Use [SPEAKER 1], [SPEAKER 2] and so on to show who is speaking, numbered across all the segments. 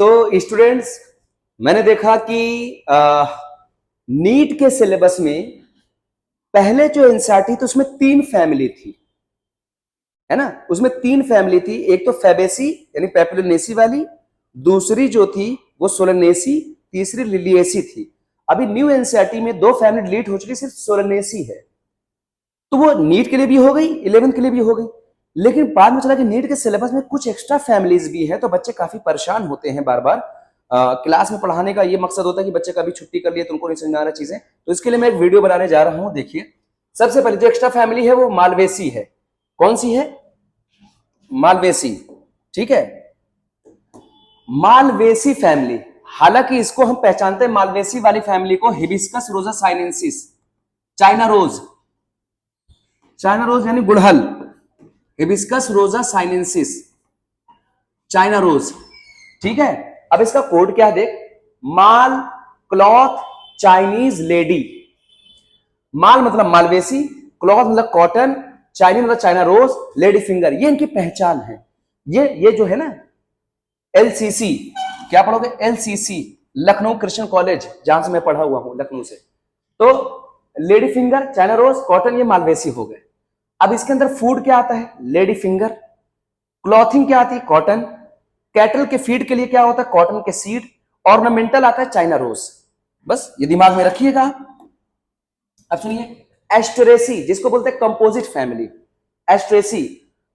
[SPEAKER 1] तो स्टूडेंट्स, मैंने देखा कि नीट के सिलेबस में पहले जो एनसीईआरटी थी उसमें 3 फैमिली थी, है ना। उसमें 3 फैमिली थी। एक तो फैबेसी यानी पेपिलोनेसी वाली, दूसरी जो थी वो सोलनेसी, तीसरी लिलिएसी थी। अभी न्यू एनसीईआरटी में 2 फैमिली डिलीट हो चुकी, सिर्फ सोलनेसी है। तो वो नीट के लिए भी हो गई, 11th के लिए भी हो गई। लेकिन बाद में चला कि नीट के सिलेबस में कुछ एक्स्ट्रा फैमिलीज भी है, तो बच्चे काफी परेशान होते हैं बार बार। क्लास में पढ़ाने का ये मकसद होता है कि बच्चे कभी छुट्टी कर लिए तो उनको नहीं समझ आ रहा चीजें, तो इसके लिए मैं एक वीडियो बनाने जा रहा हूं। देखिए, सबसे पहले जो एक्स्ट्रा फैमिली है वो मालवेसी है। कौन सी है? मालवेसी। ठीक है, मालवेसी फैमिली। हालांकि इसको हम पहचानते हैं मालवेसी वाली फैमिली को hibiscus rosa sinensis, China rose, China rose यानी गुड़हल, हिबिस्कस रोजा साइनेंसिस, चाइना रोज। ठीक है, अब इसका कोड क्या है देख, माल क्लॉथ चाइनीज लेडी। माल मतलब मालवेसी, क्लॉथ मतलब कॉटन, चाइनीज मतलब चाइना रोज, लेडी फिंगर, ये इनकी पहचान है। ये जो है ना एलसीसी, क्या पढ़ोगे? एलसीसी, लखनऊ क्रिश्चियन कॉलेज, जहां से मैं पढ़ा हुआ हूं, लखनऊ से। तो lady finger, China rose, cotton, ये मालवेसी हो गए। अब इसके अंदर फूड क्या आता है? Lady finger. क्लॉथिंग क्या आती है? कॉटन। कैटल के फीड के लिए क्या होता है? कॉटन के सीड। ऑर्नामेंटल आता है चाइना रोज। बस ये दिमाग में रखिएगा। अब सुनिए, एस्टरेसी, जिसको बोलते हैं कंपोजिट फैमिली, एस्ट्रेसी।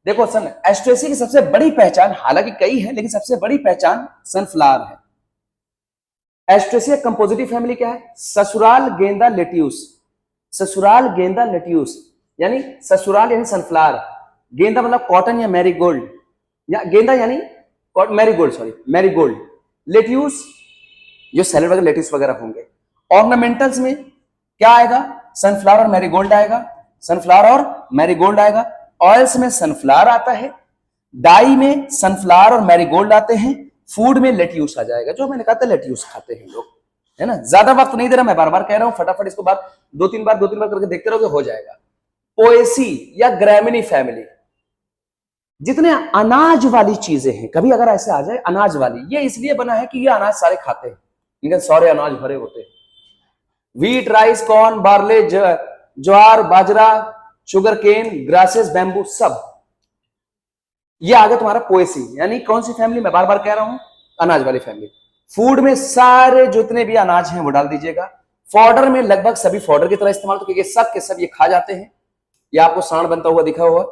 [SPEAKER 1] देखो सन, एस्ट्रेसी की सबसे बड़ी पहचान, हालांकि कई है लेकिन सबसे बड़ी पहचान सनफ्लावर है। एस्ट्रेसी कंपोजिटिव फैमिली क्या है? ससुराल गेंदा लेट्यूस, ससुराल गेंदा लेट्यूस, यानी ससुराल यानी सनफ्लावर, गेंदा मतलब कॉटन या मैरीगोल्ड, या गेंदा यानी मैरीगोल्ड, सॉरी मैरीगोल्ड, लेट्यूस जो सैलड वगैरह लेट्यूस वगैरह होंगे। ऑर्नामेंटल्स में क्या आएगा? सनफ्लावर और मैरीगोल्ड आएगा, सनफ्लावर और मैरीगोल्ड आएगा। ऑयल्स में सनफ्लावर आता है, डाई में सनफ्लावर और मैरीगोल्ड आते हैं, फूड में लेट्यूस आ जाएगा। जो मैंने कहा था लेट्यूस खाते हैं लोग, है ना। ज्यादा वक्त नहीं दे रहा, मैं बार बार कह रहा हूं, फटाफट इसको बार 2-3 बार करके देखते रहोगे, हो जाएगा। पोएसी या ग्रैमिनी फैमिली, जितने अनाज वाली चीजें हैं, कभी अगर ऐसे आ जाए अनाज वाली, ये इसलिए बना है कि ये अनाज सारे खाते हैं, इनके सारे अनाज भरे होते हैं। व्हीट, राइस, कॉर्न, बार्ले, ज्वार, बाजरा, शुगर केन, ग्रासेस, बैम्बू, सब ये आ गया तुम्हारा पोएसी। यानी कौन सी फैमिली? मैं बार बार कह रहा हूं, अनाज वाली फैमिली। फूड में सारे जितने भी अनाज हैं वो डाल दीजिएगा। फॉडर में लगभग सभी फॉडर की तरह इस्तेमाल, तो क्योंकि सब के सब ये खा जाते हैं। ये आपको सांड बनता हुआ दिखा हुआ,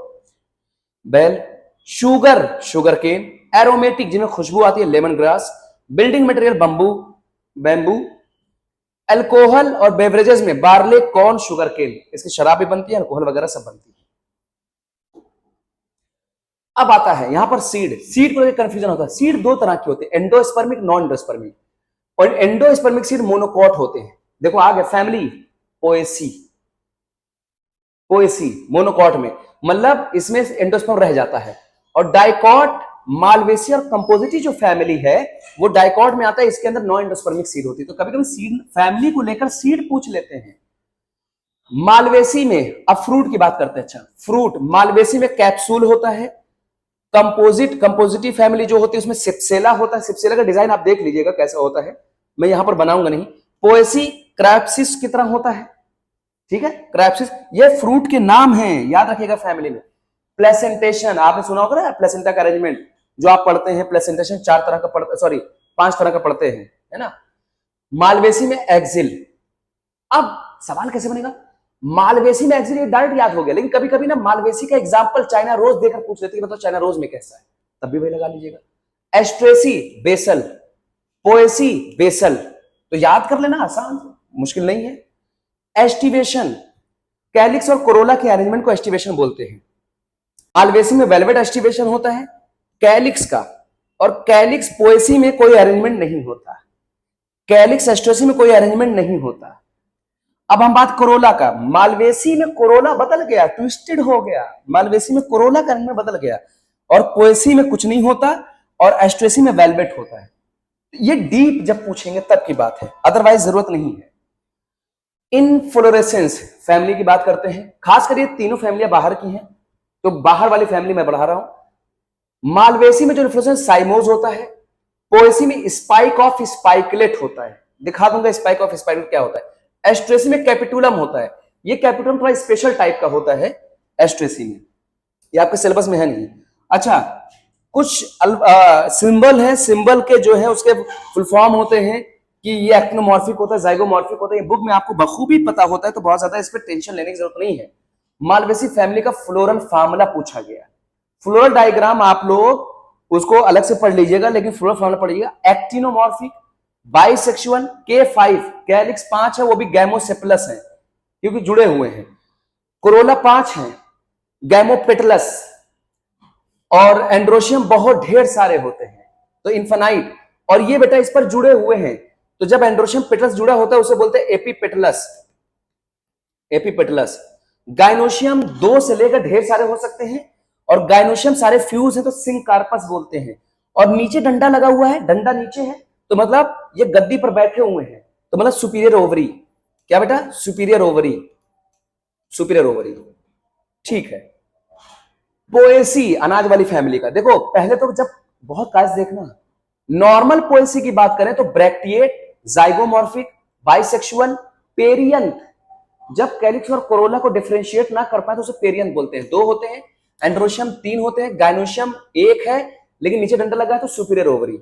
[SPEAKER 1] बेल। Sugar, sugarcane. एरोमेटिक, जिनमें खुशबू आती है, lemongrass. Building material, bamboo, bamboo. Alcohol और बेवरेजेस में बार्ले, कॉर्न, शुगर केन, इसकी शराब भी बनती है, अल्कोहल वगैरह सब बनती है। अब आता है यहां पर सीड। सीड को लेकर कंफ्यूजन होता है। सीड 2 तरह की होती है, एंडोस्पर्मिक, नॉन एंडोस्पर्मिक। और एंडोस्पर्मिक सीड मोनोकॉट होते हैं। देखो आ गया फैमिली पोएसी, पोएसी मोनोकॉट में, मतलब इसमें एंडोस्पर्म रह जाता है। और डाइकॉट, मालवेसी और कंपोजिटी जो फैमिली है वो डाइकॉट में आता है, इसके अंदर नॉन एंडोस्पर्मिक सीड होती है। तो कभी कभी सीड फैमिली को लेकर सीड पूछ लेते हैं। मालवेसी में, अब फ्रूट की बात करते हैं। अच्छा, फ्रूट, मालवेसी में कैप्सूल होता है। कंपोजिटिव फैमिली जो होती है उसमें सिप्सेला होता है। सिप्सेला का डिजाइन आप देख लीजिएगा कैसा होता है, मैं यहां पर बनाऊंगा नहीं। पोएसी क्रैप्सिस की तरह होता है, ठीक है, क्रैप्सिस। ये फ्रूट के नाम हैं, याद रखिएगा फैमिली में। प्लेसेंटेशन, आपने सुना होगा ना, प्लेसेंटा का अरेंजमेंट जो आप पढ़ते हैं, प्लेसेंटेशन 4 तरह का पढ़ते, सॉरी 5 तरह का पढ़ते हैं, है ना। मालवेसी में एक्सिल। अब सवाल कैसे बनेगा? मालवेसी में एक्सिल, ये डायरेक्ट याद हो गया, लेकिन कभी कभी ना मालवेसी का एग्जांपल चाइना रोज देकर पूछ लेते हैं, मतलब चाइना रोज में कैसा है, तब भी वही लगा लीजिएगा। Asteraceae, basal. Poaceae, basal. तो याद कर लेना, आसान, मुश्किल नहीं है। एस्टिवेशन, कैलिक्स और कोरोला के अरेंजमेंट को एस्टिवेशन बोलते हैं। मालवेसी में वेलवेट एस्टिवेशन होता है कैलिक्स का, और कैलिक्स पोएसी में कोई अरेंजमेंट नहीं होता, कैलिक्स एस्ट्रेसी में कोई अरेंजमेंट नहीं होता। अब हम बात कोरोला का। मालवेसी में कोरोला बदल गया, ट्विस्टेड हो गया, मालवेसी में कोरोला का अरेंजमेंट बदल गया, और पोएसी में कुछ नहीं होता, और एस्ट्रेसी में वेलवेट होता है। ये डीप जब पूछेंगे तब की बात है, अदरवाइज जरूरत नहीं है। इनफ्लोरेसेंस फैमिली की बात करते हैं, खासकर ये तीनों फैमिलियां बाहर की हैं, तो बाहर वाली फैमिली मैं बढ़ा रहा हूं। मालवेसी में जो इन्फ्लोरेसेंस साइमोज होता है, पोएसी में स्पाइक ऑफ स्पाइकलेट होता है, दिखा दूंगा स्पाइक ऑफ स्पाइकलेट क्या होता है। एस्ट्रेसी में कैपिटुलम होता है, ये कैपिटुलम थोड़ा स्पेशल टाइप का होता है एस्ट्रेसी में, ये आपके सिलेबस में है नहीं। अच्छा, कुछ सिंबल है, सिंबल के जो है उसके फुल फॉर्म होते हैं कि ये एक्टिनोमॉर्फिक होता है, जाइगोमॉर्फिक होता है, ये बुक में आपको बखूबी पता होता है, तो बहुत ज्यादा इस पर टेंशन लेने की जरूरत नहीं है। मालवेसी फैमिली का फ्लोरल फार्मूला पूछा गया, फ्लोरल डायग्राम आप लोग उसको अलग से पढ़ लीजिएगा, लेकिन फ्लोरल फार्मूला पढ़िएगा। एक्टिनोमॉर्फिक, बाइसेक्सुअल, K5, कैलिक्स 5 है, वो भी गैमोसेपलस है क्योंकि जुड़े हुए हैं। कोरोला 5 है, गैमोपेटलस, और एंड्रोशियम बहुत ढेर सारे होते हैं, तो इन्फानाइट, और ये बेटा इस पर जुड़े हुए हैं, तो जब एंड्रोशियम पेटलस जुड़ा होता है उसे बोलते हैं एपीपेटलस, एपीपेटलस। गाइनोशियम 2 से लेकर ढेर सारे हो सकते हैं, और गाइनोशियम सारे फ्यूज है तो सिंकार्पस बोलते हैं। और नीचे डंडा लगा हुआ है, डंडा नीचे है तो मतलब ये गद्दी पर बैठे हुए हैं, तो मतलब सुपीरियर ओवरी, क्या बेटा, सुपीरियर ओवरी, सुपीरियर ओवरी, ठीक है। पोएसी अनाज वाली फैमिली का देखो, पहले तो जब बहुत काज देखना, नॉर्मल पोएसी की बात करें तो ब्रैक्टिएट, जाइगोमॉर्फिक, बाइसेक्सुअल, पेरियंथ। जब कैलिक्स और कोरोला को डिफरेंशिएट ना कर पाए तो उसे पेरियंथ बोलते हैं। 2 होते हैं, एंड्रोशियम 3 होते हैं, गाइनोशियम 1 है लेकिन नीचे डंडा लगा है तो सुपीरियर ओवरी।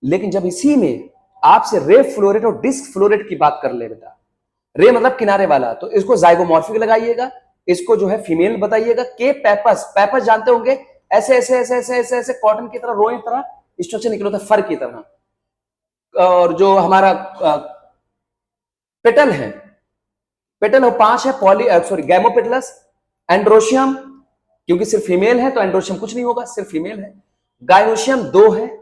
[SPEAKER 1] लेकिन जब इसी में आपसे रे फ्लोरेट और डिस्क फ्लोरेट की बात कर ले बेटा, रे मतलब किनारे वाला, तो इसको जाइगोमॉर्फिक लगाइएगा, इसको जो है फीमेल बताइएगा। के पेपस, पेपस जानते होंगे, ऐसे ऐसे ऐसे ऐसे ऐसे ऐसे कॉटन की तरह, रोए की तरह स्ट्रक्चर निकला होता है, फर की तरह। और जो हमारा पेटल है, पेटल हो 5 है, पॉली सॉरी गैमोपेटलस। एंड्रोशियम क्योंकि सिर्फ फीमेल है तो एंड्रोशियम कुछ नहीं होगा, सिर्फ फीमेल है। गाइनोशियम 2 है,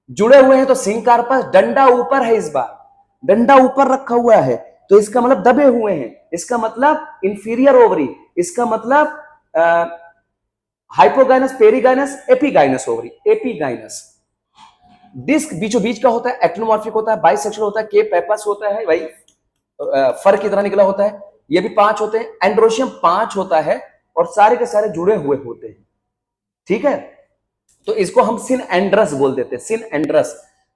[SPEAKER 1] जुड़े हुए हैं तो सिंकार्पस। डंडा ऊपर है, इस बार डंडा ऊपर रखा हुआ है तो इसका मतलब दबे हुए हैं, इसका मतलब इंफीरियर ओवरी, इसका मतलब hypogynous, perigynous, epigynous ovary, epigynous. Disc बीचों बीच का होता है, एक्टिनोमॉर्फिक होता है, बाइसेक्सुअल होता है, के पेपस होता है भाई, फर की तरह निकला होता है, ये भी 5 होते हैं। एंड्रोशियम 5 होता है और सारे के सारे जुड़े हुए होते हैं, ठीक है। तो इसको हम सिन एंड्रस बोल देते हैं, सिन एंड्रस।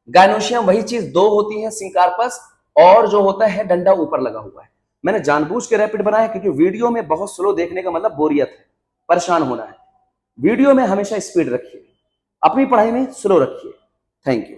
[SPEAKER 1] गाइनोशियम वही चीज 2 होती है, सिंकार्पस, और जो होता है डंडा ऊपर लगा हुआ है। मैंने जानबूझ के रैपिड बनाया है क्योंकि वीडियो में बहुत स्लो देखने का मतलब बोरियत है, परेशान होना है। वीडियो में हमेशा स्पीड रखिए, अपनी पढ़ाई में स्लो रखिए। Thank you.